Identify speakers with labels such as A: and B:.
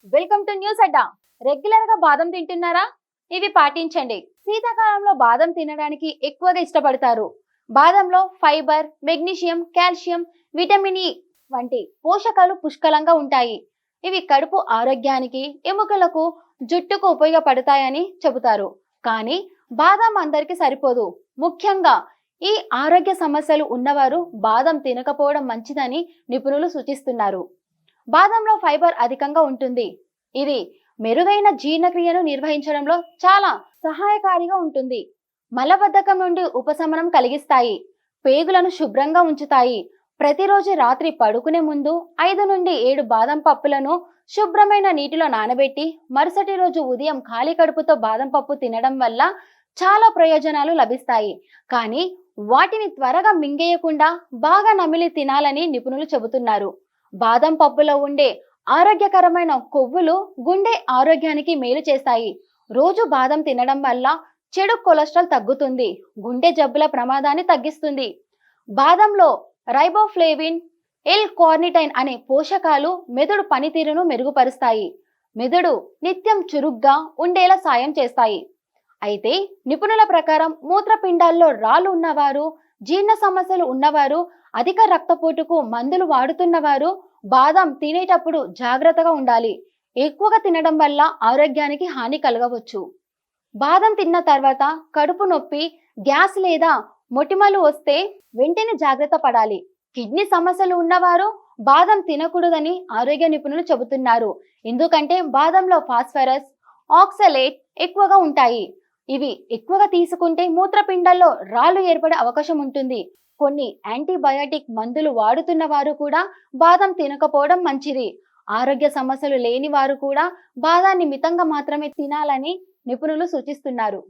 A: Welcome to news Adda. Regular గా బాదం తింటున్నారా? ఇవి పాటించండి. శీతాకాలంలో బాదం తినడానికి ఎక్కువగా ఇష్టపడతారు. బాదంలో fibre, magnesium, calcium, vitamin E వంటి పోషకాలు పుష్కలంగా ఉంటాయి. ఇవి కడుపు ఆరోగ్యానికి, ఎముకలకు, జుట్టుకు ఉపయోగపడతాయని చెబుతారు. కానీ బాదం అందరికీ సరిపోదు. ముఖ్యంగా ఈ ఆరోగ్య సమస్యలు ఉన్నవారు బాదం తినకపోవడం మంచిదని నిపుణులు సూచిస్తున్నారు. బాదంలో ఫైబర్ అధికంగా ఉంటుంది. ఇది మెరుగైన జీర్ణక్రియను నిర్వహించడంలో చాలా సహాయకారిగా ఉంటుంది. మలబద్ధకం నుండి ఉపశమనం కలిగిస్తాయి. పేగులను శుభ్రంగా ఉంచుతాయి. ప్రతిరోజు రాత్రి పడుకునే ముందు 5 నుండి 7 బాదం పప్పులను శుభ్రమైన నీటిలో నానబెట్టి మరుసటి రోజు ఉదయం ఖాళీ కడుపుతో బాదం పప్పు తినడం వల్ల చాలా ప్రయోజనాలు లభిస్తాయి. కానీ వాటిని త్వరగా మింగేయకుండా బాగా నమిలి తినాలని నిపుణులు చెబుతున్నారు. బాదం పప్పులో ఉండే ఆరోగ్యకరమైన కొవ్వులు గుండె ఆరోగ్యానికి మేలు చేస్తాయి. రోజు బాదం తినడం వల్ల చెడు కొలెస్ట్రాల్ తగ్గుతుంది. గుండె జబ్బుల ప్రమాదాన్ని తగ్గిస్తుంది. బాదంలో రైబోఫ్లేవిన్, ఎల్ కార్నిటైన్ అనే పోషకాలు మెదడు పనితీరును మెరుగుపరుస్తాయి. మెదడు నిత్యం చురుగ్గా ఉండేలా సాయం చేస్తాయి. అయితే నిపుణుల ప్రకారం మూత్రపిండాల్లో రాళ్ళు ఉన్నవారు, జీర్ణ సమస్యలు ఉన్నవారు, అధిక రక్తపోటుకు మందులు వాడుతున్నవారు బాదం తినేటప్పుడు జాగ్రత్తగా ఉండాలి. ఎక్కువగా తినడం వల్ల ఆరోగ్యానికి హాని కలగవచ్చు. బాదం తిన్న తర్వాత కడుపు నొప్పి, గ్యాస్ లేదా మొటిమలు వస్తే వెంటనే జాగ్రత్త పడాలి. కిడ్నీ సమస్యలు ఉన్నవారు బాదం తినకూడదని ఆరోగ్య నిపుణులు చెబుతున్నారు. ఎందుకంటే బాదంలో ఫాస్ఫరస్, ఆక్సలేట్ ఎక్కువగా ఉంటాయి. ఇవి ఎక్కువగా తీసుకుంటే మూత్రపిండాల్లో రాళ్ళు ఏర్పడే అవకాశం ఉంటుంది. కొన్ని యాంటీబయాటిక్ మందులు వాడుతున్న వారు కూడా బాదం తినకపోవడం మంచిది. ఆరోగ్య సమస్యలు లేని వారు కూడా బాదాన్ని మితంగా మాత్రమే తినాలని నిపుణులు సూచిస్తున్నారు.